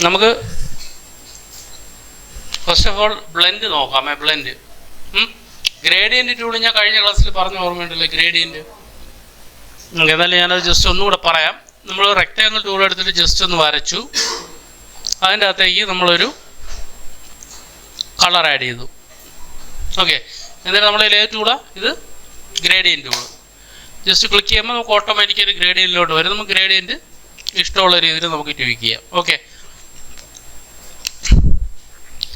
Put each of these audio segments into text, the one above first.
നമുക്ക് first of all blend നോക്കാം. Blend gradient tool ഞാൻ കഴിഞ്ഞ ക്ലാസ്സിൽ പറഞ്ഞ ഓർമ്മയുണ്ടല്ലോ, ഗ്രേഡിയൻറ്റ്. എന്നാലും ഞാനത് ജസ്റ്റ് ഒന്നുകൂടെ പറയാം. നമ്മൾ റെക്ടാങ്കിൾ ടൂൾ എടുത്തിട്ട് ജസ്റ്റ് ഒന്ന് വരച്ചു, അതിൻ്റെ അകത്തേക്ക് നമ്മളൊരു കളർ ആഡ് ചെയ്തു. ഓക്കെ, എന്നിട്ട് നമ്മളതിൽ ഏത് ടൂളാണ് ഇത്? Gradient tool. ജസ്റ്റ് ക്ലിക്ക് ചെയ്യുമ്പോൾ നമുക്ക് ഓട്ടോമാറ്റിക്കായിട്ട് ഗ്രേഡിയൻറ്റിലോട്ട് വരും. നമുക്ക് ഗ്രേഡിയൻറ്റ് ഇഷ്ടമുള്ള രീതിയിൽ നമുക്ക് ട്യൂക്ക് ചെയ്യാം. ഓക്കെ,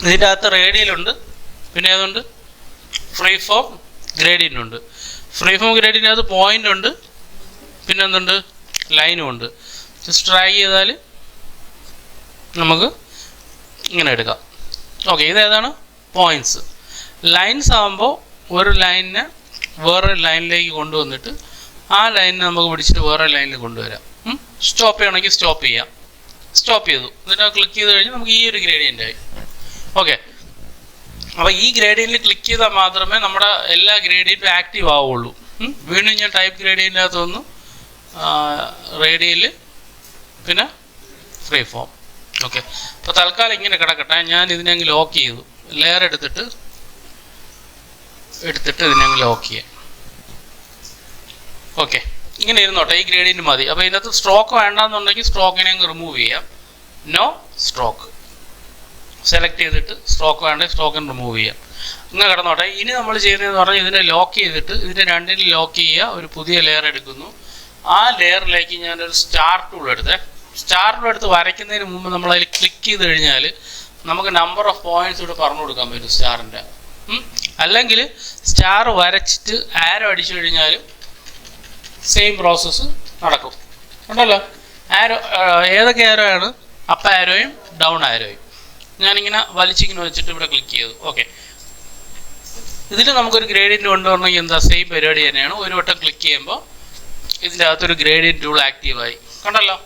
ഇതിൻ്റെ അകത്ത് റേഡിയലുണ്ട്, പിന്നെ ഏതുണ്ട്? ഫ്രീ ഫോം ഗ്രേഡിയൻ്റ് ഉണ്ട്. ഫ്രീ ഫോം ഗ്രേഡിയൻ്റ് അകത്ത് പോയിൻ്റ് ഉണ്ട്, പിന്നെ എന്തുണ്ട്? ലൈനും ഉണ്ട്. ജസ്റ്റ് ഡ്രാഗ് ചെയ്താൽ നമുക്ക് ഇങ്ങനെ എടുക്കാം. ഓക്കെ, ഇതേതാണ്? പോയിൻറ്റ്സ്. ലൈൻസ് ആകുമ്പോൾ ഒരു ലൈനിനെ വേറൊരു ലൈനിലേക്ക് കൊണ്ടുവന്നിട്ട് ആ ലൈനിനെ നമുക്ക് പിടിച്ചിട്ട് വേറെ ലൈനിൽ കൊണ്ടുവരാം. സ്റ്റോപ്പ് ചെയ്യണമെങ്കിൽ സ്റ്റോപ്പ് ചെയ്യാം. സ്റ്റോപ്പ് ചെയ്തു, എന്നിട്ട് ക്ലിക്ക് ചെയ്ത് കഴിഞ്ഞാൽ നമുക്ക് ഈ ഒരു ഗ്രേഡിയൻ്റ് ആയി. ഓക്കെ, അപ്പോൾ ഈ ഗ്രേഡിയൻറ്റിൽ ക്ലിക്ക് ചെയ്താൽ മാത്രമേ നമ്മുടെ എല്ലാ ഗ്രേഡിയൻറ്റും ആക്റ്റീവ് ആവുള്ളൂ. വീണ്ടും ഞാൻ ടൈപ്പ് ഗ്രേഡിയൻ്റിനകത്ത് വന്നു, റേഡിയൽ, പിന്നെ ഫ്രീ ഫോം. ഓക്കെ, അപ്പോൾ തൽക്കാലം ഇങ്ങനെ കിടക്കട്ടെ. ഞാൻ ഇതിനെ അങ്ങ് ലോക്ക് ചെയ്തു. ലെയർ എടുത്തിട്ട് ഇതിനെ അങ്ങ് ലോക്ക് ചെയ്യാം. ഓക്കെ, ഇങ്ങനെ ഇരുന്നോട്ടെ. ഈ ഗ്രേഡിയൻറ്റ് മതി. അപ്പോൾ ഇതിനകത്ത് സ്ട്രോക്ക് വേണ്ടാന്നുണ്ടെങ്കിൽ സ്ട്രോക്കിനെ അങ്ങ് റിമൂവ് ചെയ്യാം. നോ സ്ട്രോക്ക് സെലക്ട് ചെയ്തിട്ട് സ്ട്രോക്ക് വേണ്ടെങ്കിൽ സ്ട്രോക്കിന് റിമൂവ് ചെയ്യാം. ഇങ്ങനെ കിടന്നോട്ടെ. ഇനി നമ്മൾ ചെയ്യുന്നതെന്ന് പറഞ്ഞാൽ ഇതിനെ ലോക്ക് ചെയ്തിട്ട് ഇതിൻ്റെ രണ്ടിനും ലോക്ക് ചെയ്യുക. ഒരു പുതിയ ലെയർ എടുക്കുന്നു. ആ ലെയറിലേക്ക് ഞാനൊരു സ്റ്റാർ ടൂൾ എടുത്തേ. സ്റ്റാർ ടൂൾ എടുത്ത് വരയ്ക്കുന്നതിന് മുമ്പ് നമ്മളതിൽ ക്ലിക്ക് ചെയ്ത് കഴിഞ്ഞാൽ നമുക്ക് നമ്പർ ഓഫ് പോയിൻറ്റ്സ് ഇവിടെ പറഞ്ഞു കൊടുക്കാൻ പറ്റും സ്റ്റാറിൻ്റെ. അല്ലെങ്കിൽ സ്റ്റാർ വരച്ചിട്ട് ആരോ അടിച്ചു കഴിഞ്ഞാലും സെയിം പ്രോസസ്സ് നടക്കും. ഉണ്ടല്ലോ, ആരോ ഏതൊക്കെ ആരോ ആണ്? അപ്പ് ആരോയും ഡൗൺ ആരോയും. ഞാനിങ്ങനെ വലിച്ചിങ്ങനെ വെച്ചിട്ട് ഇവിടെ ക്ലിക്ക് ചെയ്തു. ഓക്കെ, ഇതിൽ നമുക്കൊരു ഗ്രേഡിയൻറ്റ് കൊണ്ടുവരണമെങ്കിൽ എന്താ? സെയിം പരിപാടി തന്നെയാണ്. ഒരു വട്ടം ക്ലിക്ക് ചെയ്യുമ്പോൾ ഇതിൻ്റെ അകത്തൊരു ഗ്രേഡിയൻറ്റ് ടൂൾ ആക്റ്റീവായി. കണ്ടല്ലോ.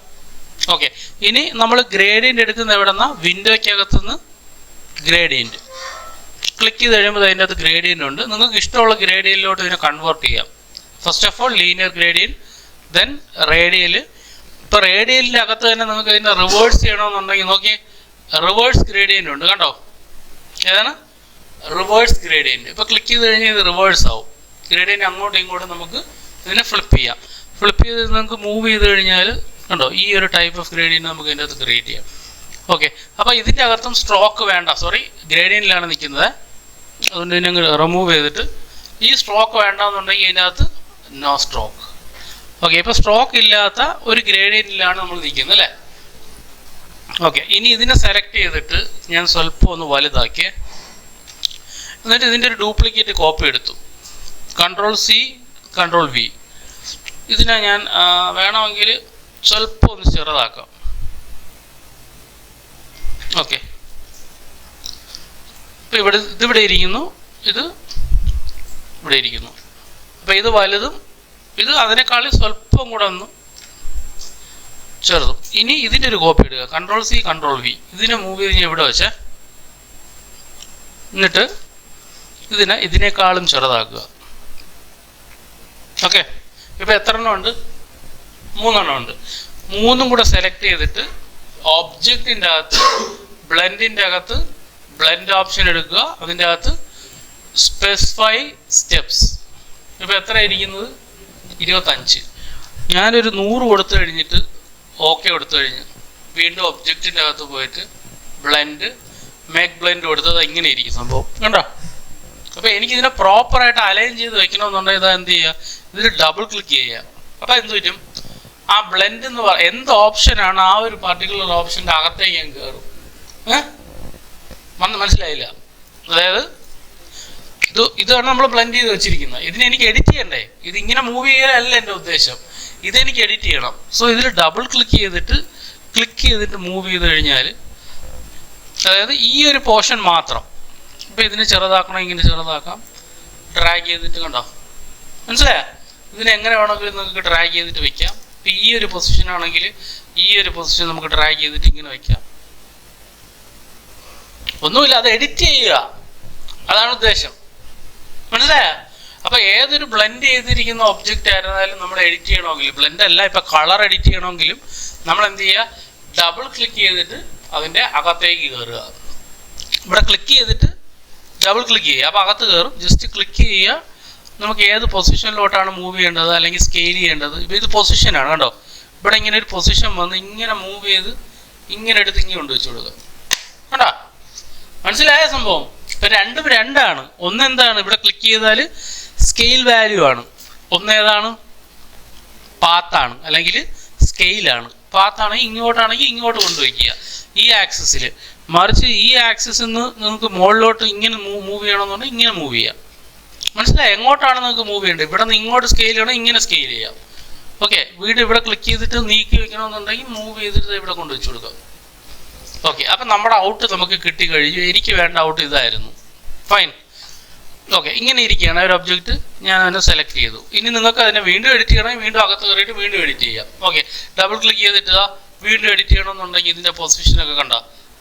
ഓക്കെ, ഇനി നമ്മൾ ഗ്രേഡിയൻറ്റ് എടുക്കുന്ന എവിടെ നിന്നാ? വിൻഡോയ്ക്കകത്തുനിന്ന് ഗ്രേഡിയൻറ്റ് ക്ലിക്ക് ചെയ്ത് കഴിയുമ്പോൾ അതിൻ്റെ അകത്ത് ഗ്രേഡിയൻ്റ് ഉണ്ട്. നിങ്ങൾക്ക് ഇഷ്ടമുള്ള ഗ്രേഡിയൻറ്റിലോട്ട് ഇതിനെ കൺവേർട്ട് ചെയ്യാം. First of all linear gradient, then radial. ഇപ്പോൾ റേഡിയലിൻ്റെ അകത്ത് തന്നെ നിങ്ങൾക്ക് ഇതിനെ റിവേഴ്സ് ചെയ്യണമെന്നുണ്ടെങ്കിൽ നോക്കി, റിവേഴ്സ് ഗ്രേഡിയൻ്റ് ഉണ്ട്. കണ്ടോ? ഏതാണ്? Reverse gradient. ഇപ്പോൾ ക്ലിക്ക് ചെയ്ത് കഴിഞ്ഞാൽ ഇത് റിവേഴ്സ് ആവും. ഗ്രേഡിയൻറ്റ് അങ്ങോട്ടും ഇങ്ങോട്ടും നമുക്ക് ഇതിനെ ഫ്ലിപ്പ് ചെയ്യാം. ഫ്ലിപ്പ് ചെയ്ത് നമുക്ക് മൂവ് ചെയ്ത് കഴിഞ്ഞാൽ കണ്ടോ, ഈ ഒരു ടൈപ്പ് ഓഫ് ഗ്രേഡിയൻറ്റ് നമുക്ക് ഇതിൻ്റെ അകത്ത് ക്രിയേറ്റ് ചെയ്യാം. ഓക്കെ, അപ്പോൾ ഇതിൻ്റെ അകത്തും സ്ട്രോക്ക് വേണ്ട. സോറി, ഗ്രേഡിയൻറ്റിലാണ് നിൽക്കുന്നത്. അതുകൊണ്ട് ഇതിനെ റിമൂവ് ചെയ്തിട്ട് ഈ സ്ട്രോക്ക് വേണ്ടെന്നുണ്ടെങ്കിൽ ഇതിനകത്ത് നോ സ്ട്രോക്ക്. ഓക്കെ, ഇപ്പോൾ സ്ട്രോക്ക് ഇല്ലാത്ത ഒരു ഗ്രേഡിയൻറ്റിലാണ് നമ്മൾ നിൽക്കുന്നത് അല്ലേ? ഓക്കെ, ഇനി ഇതിനെ സെലക്ട് ചെയ്തിട്ട് ഞാൻ സ്വല്പം ഒന്ന് വലുതാക്കി, എന്നിട്ട് ഇതിൻ്റെ ഒരു ഡ്യൂപ്ലിക്കേറ്റ് കോപ്പി എടുത്തു. Ctrl+C Ctrl+V. ഇതിനെ ഞാൻ വേണമെങ്കിൽ സ്വല്പം ഒന്ന് ചെറുതാക്കാം. ഓക്കെ, ഇപ്പോൾ ഇതിവിടെ ഇരിക്കുന്നു, ഇത് ഇവിടെ ഇരിക്കുന്നു. അപ്പോൾ ഇത് വലുതും ഇത് അതിനേക്കാളും സ്വല്പം കൂടെ ഒന്ന് ചെറുതും. ഇനി ഇതിൻ്റെ ഒരു കോപ്പി ഇടുക. Ctrl+C Ctrl+V. ഇതിനെ മൂവ് ചെയ്ത് ഇവിടെ വെച്ചേ, എന്നിട്ട് ഇതിനേക്കാളും ചെറുതാക്കുക. ഓക്കെ, ഇപ്പോൾ എത്ര എണ്ണം ഉണ്ട്? 3 എണ്ണം ഉണ്ട്. 3ഉം കൂടെ സെലക്ട് ചെയ്തിട്ട് ഒബ്ജക്റ്റിൻ്റെ അകത്ത് ബ്ലെൻഡിൻ്റെ അകത്ത് ബ്ലെൻഡ് ഓപ്ഷൻ എടുക്കുക. അതിൻ്റെ അകത്ത് സ്പെസിഫൈ സ്റ്റെപ്സ്. ഇപ്പോൾ എത്ര ഇരിക്കുന്നത്? 25. ഞാനൊരു 100 കൊടുത്തു കഴിഞ്ഞിട്ട് ഓക്കെ കൊടുത്തു കഴിഞ്ഞ് വീണ്ടും ഒബ്ജക്റ്റിൻ്റെ അകത്ത് പോയിട്ട് ബ്ലെൻഡ് മേക്ക് ബ്ലെൻഡ് കൊടുത്തത് ഇങ്ങനെ ഇരിക്കും സംഭവം. കണ്ടോ? അപ്പോൾ എനിക്കിതിനെ പ്രോപ്പറായിട്ട് അലൈൻ ചെയ്ത് വെക്കണമെന്നുണ്ടെങ്കിൽ ഇതാ എന്ത് ചെയ്യുക? ഇതിൽ ഡബിൾ ക്ലിക്ക് ചെയ്യുക. അപ്പോൾ എന്ത് പറ്റും? ആ ബ്ലെൻഡ് എന്ന് എന്ത് ഓപ്ഷനാണ് ആ ഒരു പർട്ടിക്കുലർ ഓപ്ഷൻ്റെ അകത്തേക്ക് ഞാൻ കയറും. മനസ്സിലായില്ല? അതായത് ഇതാണ് നമ്മൾ ബ്ലെൻഡ് ചെയ്ത് വെച്ചിരിക്കുന്നത്. ഇതിന് എനിക്ക് എഡിറ്റ് ചെയ്യണ്ടേ? ഇതിങ്ങനെ മൂവ് ചെയ്യാനല്ല എൻ്റെ ഉദ്ദേശം. ഇതെനിക്ക് എഡിറ്റ് ചെയ്യണം. സോ ഇതിൽ ഡബിൾ ക്ലിക്ക് ചെയ്തിട്ട് മൂവ് ചെയ്ത് കഴിഞ്ഞാൽ, അതായത് ഈ ഒരു പോർഷൻ മാത്രം. ഇപ്പോൾ ഇതിനെ ചെറുതാക്കണം, ഇങ്ങനെ ചെറുതാക്കാം. ഡ്രാഗ് ചെയ്തിട്ട് കണ്ടോ? മനസ്സിലായോ? ഇതിനെ എങ്ങനെ വേണമെങ്കിലും നിങ്ങൾക്ക് ഡ്രാഗ് ചെയ്തിട്ട് വെക്കാം. ഇപ്പം ഈ ഒരു പൊസിഷൻ ആണെങ്കിൽ ഈ ഒരു പൊസിഷൻ നമുക്ക് ഡ്രാഗ് ചെയ്തിട്ട് ഇങ്ങനെ വെക്കാം. ഒന്നുമില്ല, അത് എഡിറ്റ് ചെയ്യുക, അതാണ് ഉദ്ദേശം. മനസ്സിലായോ? അപ്പോൾ ഏതൊരു ബ്ലെൻഡ് ചെയ്തിരിക്കുന്ന ഒബ്ജക്റ്റ് ആയിരുന്നാലും നമ്മൾ എഡിറ്റ് ചെയ്യണമെങ്കിലും, ബ്ലെൻഡ് അല്ല, ഇപ്പം കളർ എഡിറ്റ് ചെയ്യണമെങ്കിലും നമ്മൾ എന്ത് ചെയ്യുക? ഡബിൾ ക്ലിക്ക് ചെയ്തിട്ട് അതിൻ്റെ അകത്തേക്ക് കയറുക. ഇവിടെ ക്ലിക്ക് ചെയ്തിട്ട് ഡബിൾ ക്ലിക്ക് ചെയ്യുക. അപ്പോൾ അകത്ത് കയറും. ജസ്റ്റ് ക്ലിക്ക് ചെയ്യുക. നമുക്ക് ഏത് പൊസിഷനിലോട്ടാണ് മൂവ് ചെയ്യേണ്ടത് അല്ലെങ്കിൽ സ്കെയിൽ ചെയ്യേണ്ടത്. ഇപ്പോൾ ഇത് പൊസിഷനാണ് കണ്ടോ. ഇവിടെ ഇങ്ങനെ ഒരു പൊസിഷൻ വന്ന് ഇങ്ങനെ മൂവ് ചെയ്ത് ഇങ്ങനെ എടുത്ത് ഇങ്ങനെ കൊണ്ടുവച്ച് കൊടുക്കുക. കണ്ടോ, മനസ്സിലായ സംഭവം? ഇപ്പം രണ്ടും രണ്ടാണ്. ഒന്നെന്താണ്, ഇവിടെ ക്ലിക്ക് ചെയ്താൽ സ്കെയിൽ വാല്യൂ ആണ്. ഒന്നേതാണ്, പാത്താണ് അല്ലെങ്കിൽ സ്കെയിലാണ്. പാത്താണെങ്കിൽ ഇങ്ങോട്ടാണെങ്കിൽ ഇങ്ങോട്ട് കൊണ്ടുവയ്ക്കുക ഈ ആക്സിസിൽ. മറിച്ച് ഈ ആക്സിസിൽ നിന്ന് നിങ്ങൾക്ക് മുകളിലോട്ട് ഇങ്ങനെ മൂവ് ചെയ്യണമെന്നുണ്ടെങ്കിൽ ഇങ്ങനെ മൂവ് ചെയ്യാം. മനസ്സിലായി? എങ്ങോട്ടാണ് നിങ്ങൾക്ക് മൂവ് ചെയ്യേണ്ടത്? ഇവിടെ നിന്ന് ഇങ്ങോട്ട് സ്കെയിൽ ചെയ്യണം, ഇങ്ങനെ സ്കെയിൽ ചെയ്യാം. ഓക്കെ, വീട് ഇവിടെ ക്ലിക്ക് ചെയ്തിട്ട് നീക്കി വെക്കണമെന്നുണ്ടെങ്കിൽ മൂവ് ചെയ്തിട്ട് ഇവിടെ കൊണ്ടുവച്ച് കൊടുക്കാം. ഓക്കെ, അപ്പം നമ്മുടെ ഔട്ട് നമുക്ക് കിട്ടി കഴിഞ്ഞു. എനിക്ക് വേണ്ട ഔട്ട് ഇതായിരുന്നു. ഫൈൻ. ഓക്കെ, ഇങ്ങനെ ഇരിക്കുകയാണ് ഒരു ഒബ്ജക്റ്റ്. ഞാൻ അതിനെ സെലക്ട് ചെയ്തു. ഇനി നിങ്ങൾക്ക് അതിനെ വീണ്ടും എഡിറ്റ് ചെയ്യണമെങ്കിൽ വീണ്ടും അകത്ത് കയറിയിട്ട് വീണ്ടും എഡിറ്റ് ചെയ്യാം. ഓക്കെ, ഡബിൾ ക്ലിക്ക് ചെയ്തിട്ട് വീണ്ടും എഡിറ്റ് ചെയ്യണമെന്നുണ്ടെങ്കിൽ ഇതിൻ്റെ പൊസിഷനൊക്കെ കണ്ട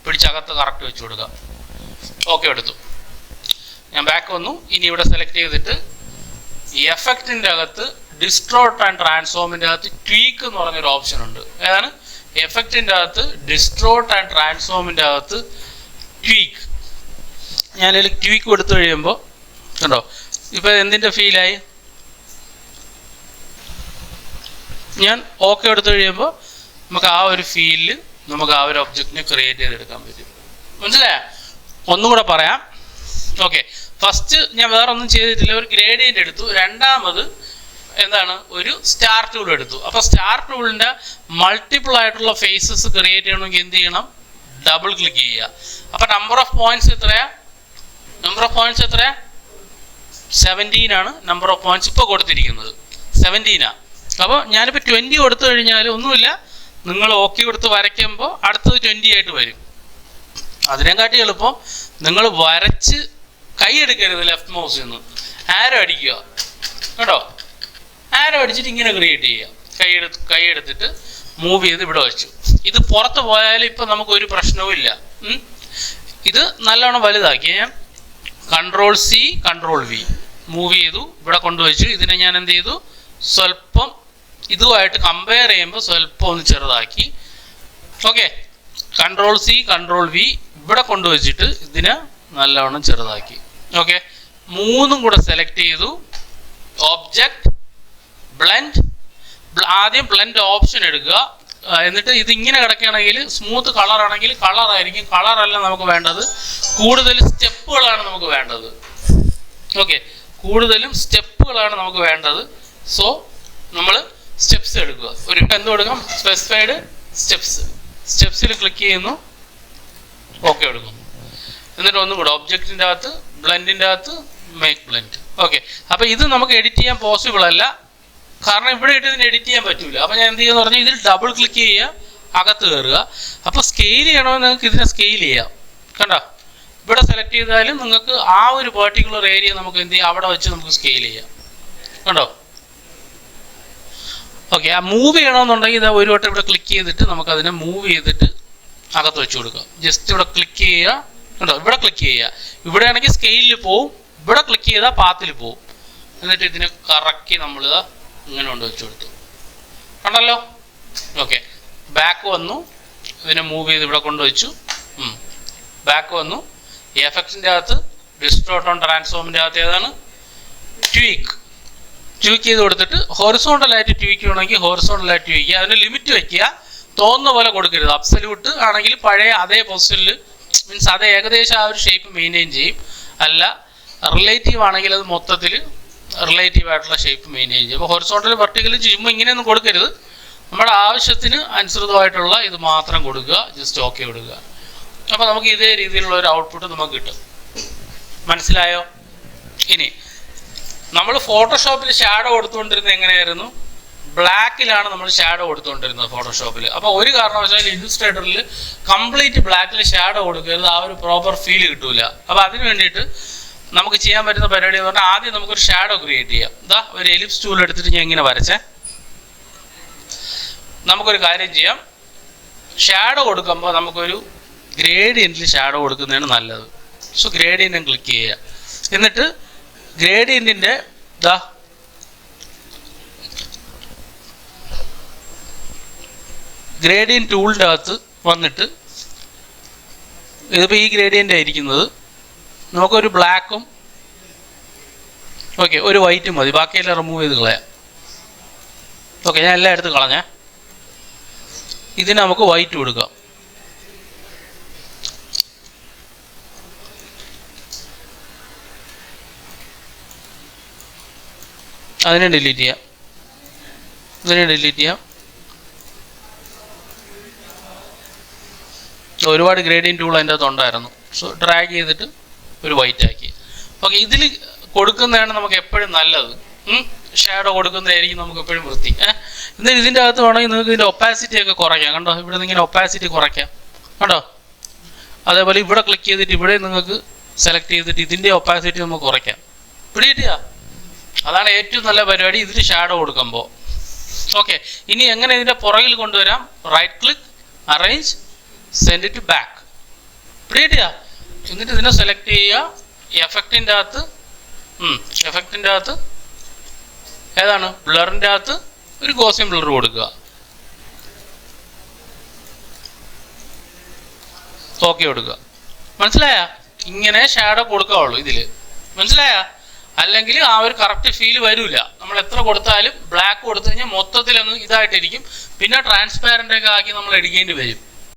പിടിച്ചകത്ത് കറക്റ്റ് വെച്ച് കൊടുക്കാം. ഓക്കെ, എടുത്തു. ഞാൻ ബാക്ക് വന്നു. ഇനി ഇവിടെ സെലക്ട് ചെയ്തിട്ട് ഈ എഫക്റ്റിൻ്റെ അകത്ത് ഡിസ്ട്രോട്ട് ആൻഡ് ട്രാൻസ്ഫോമിൻ്റെ അകത്ത് ട്വീക്ക് എന്ന് പറഞ്ഞൊരു ഓപ്ഷൻ ഉണ്ട്. ഏതാണ്? എഫക്റ്റിൻ്റെ അകത്ത് ഡിസ്ട്രോട്ട് ആൻഡ് ട്രാൻസ്ഫോമിൻ്റെ അകത്ത് ട്വീക്ക്. ഞാനതിൽ ട്വീക്ക് കൊടുത്തു കഴിയുമ്പോൾ കണ്ടോ ഇപ്പോൾ എന്തിൻ്റെ ഫീലായി? ഞാൻ ഓക്കെ എടുത്തു കഴിയുമ്പോൾ നമുക്ക് ആ ഒരു ഫീലിൽ നമുക്ക് ആ ഒരു ഒബ്ജക്റ്റിനെ ക്രിയേറ്റ് ചെയ്തെടുക്കാൻ പറ്റും. മനസ്സിലായോ? ഒന്നും കൂടെ പറയാം. ഓക്കെ, ഫസ്റ്റ് ഞാൻ വേറെ ഒന്നും ചെയ്തിട്ടില്ല. ഒരു ഗ്രേഡിയൻ്റ് എടുത്തു. രണ്ടാമത് എന്താണ്, ഒരു സ്റ്റാർ ടൂൾ എടുത്തു. അപ്പോൾ സ്റ്റാർ ടൂളിൻ്റെ മൾട്ടിപ്പിൾ ആയിട്ടുള്ള ഫേസസ് ക്രിയേറ്റ് ചെയ്യണമെങ്കിൽ എന്ത് ചെയ്യണം? ഡബിൾ ക്ലിക്ക് ചെയ്യുക. അപ്പോൾ നമ്പർ ഓഫ് പോയിന്റ്സ് എത്രയാ? 17 ആണ് നമ്പർ ഓഫ് പോയിന്റ്സ് ഇപ്പോൾ കൊടുത്തിരിക്കുന്നത്. 17 അപ്പോൾ ഞാനിപ്പോൾ 20 കൊടുത്തു കഴിഞ്ഞാൽ ഒന്നുമില്ല, നിങ്ങൾ ഓക്കെ കൊടുത്ത് വരയ്ക്കുമ്പോൾ അടുത്തത് 20 ആയിട്ട് വരും. അതിനെക്കാട്ടി എളുപ്പം നിങ്ങൾ വരച്ച് കൈ എടുക്കരുത്. ലെഫ്റ്റ് മൗസിൽ നിന്ന് ആരോ അടിക്കുക കേട്ടോ. ആരോ അടിച്ചിട്ട് ഇങ്ങനെ ക്രിയേറ്റ് ചെയ്യുക. കൈ എടുത്തിട്ട് മൂവ് ചെയ്ത് ഇവിടെ വെച്ചു. ഇത് പുറത്ത് പോയാലും ഇപ്പം നമുക്കൊരു പ്രശ്നവും ഇല്ല. ഇത് നല്ലോണം വലുതാക്കി ഞാൻ Ctrl+C Ctrl+V മൂവ് ചെയ്തു, ഇവിടെ കൊണ്ടുവച്ചു. ഇതിനെ ഞാൻ എന്ത് ചെയ്തു, സ്വല്പം ഇതുമായിട്ട് കമ്പയർ ചെയ്യുമ്പോൾ സ്വല്പം ഒന്ന് ചെറുതാക്കി. ഓക്കെ, Ctrl+C Ctrl+V ഇവിടെ കൊണ്ടുവച്ചിട്ട് ഇതിനെ നല്ലവണ്ണം ചെറുതാക്കി. ഓക്കെ, മൂന്നും കൂടെ സെലക്ട് ചെയ്തു. Object, blend. ആദ്യം ബ്ലെൻഡ് ഓപ്ഷൻ എടുക്കുക. എന്നിട്ട് ഇതിങ്ങനെ കിടക്കുകയാണെങ്കിൽ സ്മൂത്ത് കളർ ആണെങ്കിൽ കളറായിരിക്കും. കളറല്ല നമുക്ക് വേണ്ടത്, കൂടുതൽ സ്റ്റെപ്പുകളാണ് നമുക്ക് വേണ്ടത്. ഓക്കെ, കൂടുതലും സ്റ്റെപ്പുകളാണ് നമുക്ക് വേണ്ടത്. സോ നമ്മൾ സ്റ്റെപ്സ് എടുക്കുക. ഒരു എന്ത് കൊടുക്കാം? Specified steps. സ്റ്റെപ്സിൽ ക്ലിക്ക് ചെയ്യുന്നു, ഓക്കെ എടുക്കുന്നു. എന്നിട്ട് ഒന്നും കൂടെ ഒബ്ജക്റ്റിൻ്റെ അകത്ത് ബ്ലെൻഡിൻ്റെ അകത്ത് മേക്ക് ബ്ലെൻഡ്. ഓക്കെ, അപ്പോൾ ഇത് നമുക്ക് എഡിറ്റ് ചെയ്യാൻ പോസിബിൾ അല്ല, കാരണം ഇവിടെ ഇട്ട് ഇതിന് എഡിറ്റ് ചെയ്യാൻ പറ്റൂല. അപ്പോൾ ഞാൻ എന്ത് ചെയ്യുമെന്ന് പറഞ്ഞാൽ ഇതിൽ ഡബിൾ ക്ലിക്ക് ചെയ്യുക, അകത്ത് കയറുക. അപ്പോൾ സ്കെയിൽ ചെയ്യണമെന്ന് നിങ്ങൾക്ക് ഇതിനെ സ്കെയിൽ ചെയ്യാം. കണ്ടോ, ഇവിടെ സെലക്ട് ചെയ്താലും നിങ്ങൾക്ക് ആ ഒരു പെർട്ടിക്കുലർ ഏരിയ നമുക്ക് എന്ത് ചെയ്യാം, അവിടെ വെച്ച് നമുക്ക് സ്കെയിൽ ചെയ്യാം. കണ്ടോ? ഓക്കെ, ആ മൂവ് ചെയ്യണമെന്നുണ്ടെങ്കിൽ ഇത് ഒരു വട്ടം ഇവിടെ ക്ലിക്ക് ചെയ്തിട്ട് നമുക്കതിനെ മൂവ് ചെയ്തിട്ട് അകത്ത് വെച്ച് കൊടുക്കാം. ജസ്റ്റ് ഇവിടെ ക്ലിക്ക് ചെയ്യുക. കണ്ടോ, ഇവിടെ ക്ലിക്ക് ചെയ്യുക. ഇവിടെ ആണെങ്കിൽ സ്കെയിലിൽ പോവും, ഇവിടെ ക്ലിക്ക് ചെയ്താൽ പാത്തിൽ പോവും. എന്നിട്ട് ഇതിനെ കറക്കി നമ്മൾ ഇങ്ങനെ കൊണ്ട് വെച്ച് കൊടുത്തു. കണ്ടല്ലോ? ഓക്കെ, ബാക്ക് വന്നു, ഇതിനെ മൂവ് ചെയ്ത് ഇവിടെ കൊണ്ടുവച്ചു. ബാക്ക് വന്നു. ഈ എഫക്റ്റിൻ്റെ അകത്ത് ഡിസ്ട്രോട്ട് ഓൺ ട്രാൻസ്ഫോമിൻ്റെ അകത്ത് ഏതാണ്? ട്വീക്ക് ചെയ്ത് കൊടുത്തിട്ട് ഹൊറിസോണ്ടലായിട്ട് ട്വീക്ക് ചെയ്യണമെങ്കിൽ ഹൊറിസോണ്ടലായിട്ട് ട്വീക്ക് ചെയ്യുക. അതിന് ലിമിറ്റ് വയ്ക്കുക. തോന്നുന്ന പോലെ കൊടുക്കരുത്. അബ്സല്യൂട്ട് ആണെങ്കിൽ പഴയ അതേ പൊസിഷനിൽ, മീൻസ് അതേ ഏകദേശം ആ ഒരു ഷേപ്പ് മെയിൻറ്റെയിൻ ചെയ്യും. അല്ല റിലേറ്റീവ് ആണെങ്കിൽ അത് മൊത്തത്തിൽ റിലേറ്റീവ് ആയിട്ടുള്ള ഷേപ്പ് മെയിൻറ്റെയിൻ ചെയ്യും. അപ്പോൾ ഹൊറിസോണ്ടൽ വെർട്ടിക്കലും ചെയ്യുമ്പോൾ ഇങ്ങനെയൊന്നും കൊടുക്കരുത്. നമ്മുടെ ആവശ്യത്തിന് അനുസൃതമായിട്ടുള്ള ഇത് മാത്രം കൊടുക്കുക. ജസ്റ്റ് ഓക്കെ കൊടുക്കുക. അപ്പോൾ നമുക്ക് ഇതേ രീതിയിലുള്ള ഒരു ഔട്ട്പുട്ട് നമുക്ക് കിട്ടും. മനസ്സിലായോ? ഇനി നമ്മൾ ഫോട്ടോഷോപ്പിൽ ഷാഡോ കൊടുത്തുകൊണ്ടിരുന്നത് എങ്ങനെയായിരുന്നു? ബ്ലാക്കിലാണ് നമ്മൾ ഷാഡോ കൊടുത്തുകൊണ്ടിരുന്നത് ഫോട്ടോഷോപ്പിൽ. അപ്പോൾ ഒരു കാരണവശാലും ഇല്ലുസ്ട്രേറ്ററിൽ കംപ്ലീറ്റ് ബ്ലാക്കിൽ ഷാഡോ കൊടുക്കരുത്. ആ ഒരു പ്രോപ്പർ ഫീൽ കിട്ടൂല. അപ്പോൾ അതിന് വേണ്ടിയിട്ട് നമുക്ക് ചെയ്യാൻ പറ്റുന്ന പരിപാടി എന്ന് പറഞ്ഞാൽ ആദ്യം നമുക്കൊരു ഷാഡോ ക്രിയേറ്റ് ചെയ്യാം. ഇതാ ഒരു എലിപ്സ് ടൂൾ എടുത്തിട്ട് ഞാൻ ഇങ്ങനെ വരച്ചേ. നമുക്കൊരു കാര്യം ചെയ്യാം. ഷാഡോ കൊടുക്കുമ്പോൾ നമുക്കൊരു ഗ്രേഡിയൻറ്റിൽ ഷാഡോ കൊടുക്കുന്നതാണ് നല്ലത്. സോ ഗ്രേഡിയൻറ്റ് ക്ലിക്ക് ചെയ്യുക. എന്നിട്ട് ഗ്രേഡിയൻറ്റിൻ്റെ ഇതാ ഗ്രേഡിയൻറ്റ് ടൂളിൻ്റെ അകത്ത് വന്നിട്ട് ഇതിപ്പോൾ ഈ ഗ്രേഡിയൻ്റ് ആയിരിക്കുന്നത്. നമുക്കൊരു ബ്ലാക്കും ഓക്കെ ഒരു വൈറ്റും മതി, ബാക്കിയെല്ലാം റിമൂവ് ചെയ്ത് കളയാം. ഓക്കെ, ഞാൻ എല്ലാം എടുത്ത് കളഞ്ഞേ. ഇതിന് നമുക്ക് വൈറ്റ് കൊടുക്കാം. അതിനെ ഡിലീറ്റ് ചെയ്യാം, ഇതിനെ ഡിലീറ്റ് ചെയ്യാം. ഒരുപാട് ഗ്രേഡിയൻ്റ് ടൂൾ അതിൻ്റെ അകത്ത് ഉണ്ടായിരുന്നു. സോ ഡ്രാഗ് ചെയ്തിട്ട് ഒരു വൈറ്റ് ആക്കി. ഓക്കെ, ഇതിൽ കൊടുക്കുന്നതാണ് നമുക്ക് എപ്പോഴും നല്ലത്. ഷാഡോ കൊടുക്കുന്നതായിരിക്കും നമുക്ക് എപ്പോഴും വൃത്തി. എന്നിട്ട് ഇതിൻ്റെ അകത്ത് വേണമെങ്കിൽ നിങ്ങൾക്ക് ഇതിൻ്റെ ഒപ്പാസിറ്റി ഒക്കെ കുറയ്ക്കാം. കണ്ടോ, ഇവിടെ നിന്ന് ഇങ്ങനെ ഒപ്പാസിറ്റി കുറയ്ക്കാം. കണ്ടോ, അതേപോലെ ഇവിടെ ക്ലിക്ക് ചെയ്തിട്ട് ഇവിടെ നിങ്ങൾക്ക് സെലക്ട് ചെയ്തിട്ട് ഇതിൻ്റെ ഒപ്പാസിറ്റി നമുക്ക് കുറയ്ക്കാം. പിടികിട്ടിയാ? അതാണ് ഏറ്റവും നല്ല പരിപാടി ഇതിൽ ഷാഡോ കൊടുക്കുമ്പോൾ. ഓക്കെ, ഇനി എങ്ങനെ ഇതിൻ്റെ പുറകിൽ കൊണ്ടുവരാം? Right click, arrange, send it back. പിടികിട്ടിയാ? എന്നിട്ട് ഇതിനെ സെലക്ട് ചെയ്യുക. എഫക്റ്റിൻ്റെ അകത്ത് ഏതാണ്? ബ്ലറിൻ്റെ അകത്ത് ഒരു ഗോസിയൻ ബ്ലർ കൊടുക്കുക. ഓക്കെ കൊടുക്കുക. മനസ്സിലായ? ഇങ്ങനെ ഷാഡോ കൊടുക്കാവുള്ളൂ ഇതിൽ. മനസ്സിലായ? അല്ലെങ്കിൽ ആ ഒരു കറക്റ്റ് ഫീൽ വരില്ല. നമ്മൾ എത്ര കൊടുത്താലും ബ്ലാക്ക് കൊടുത്തു കഴിഞ്ഞാൽ മൊത്തത്തിലൊന്ന് ഇതായിട്ടിരിക്കും. പിന്നെ ട്രാൻസ്പാരൻ്റ് ഒക്കെ ആക്കി നമ്മൾ എടുക്കേണ്ടി വരും.